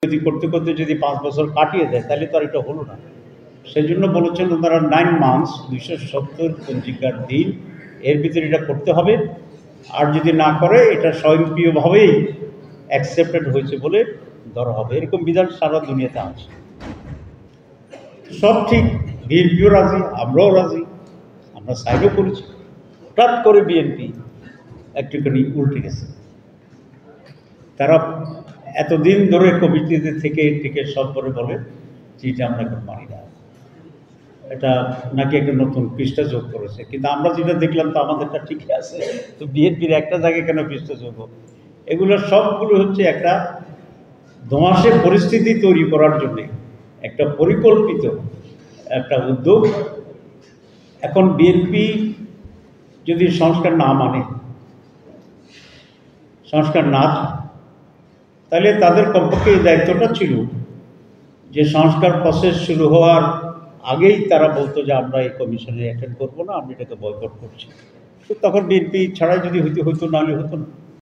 যদি করতে করতে যদি 5 বছর কাটিয়ে দেয় তাহলে তো আর এটা হলো না। সেই জন্য বলেছেন ওনারা 9 মান্থস 270 পঞ্জিকার দিন এর ভিতরে এটা করতে হবে। আর যদি না করে এটা স্বয়ংক্রিয়ভাবেই অ্যাকসেপ্টেড হয়েছে বলে ধরা হবে। এরকম বিধান সারা দুনিয়াতে আছে। সব ঠিক, বিএনপিও রাজি, আমরাও রাজি, আমরা সাইডও করেছি। হঠাৎ করে বিএনপি একটুখানি উল্টে গেছে। তারা এতদিন ধরে কমিটিতে থেকে সব করে বলে যে এটা আমরা এখন মানি না, এটা নাকি একটা নতুন পৃষ্ঠা যোগ করেছে। কিন্তু আমরা যেটা দেখলাম তো আমাদেরটা ঠিকই আছে, তো বিএনপির একটা জায়গায় কেন পৃষ্ঠা যোগ? এগুলো সবগুলো হচ্ছে একটা ধোঁয়াশে পরিস্থিতি তৈরি করার জন্যে একটা পরিকল্পিত একটা উদ্যোগ। এখন বিএনপি যদি সংস্কার না মানে, সংস্কার না তাহলে তাদের কমপক্ষে এই দায়িত্বটা ছিল যে সংস্কার প্রসেস শুরু হওয়ার আগেই তারা বলতো যে আমরা এই কমিশনে অ্যাটেন্ড করবো না, আমরা এটাকে বয়কট করছি। তো তখন বিএনপি ছাড়াই যদি হইতো নাহলে হতো না।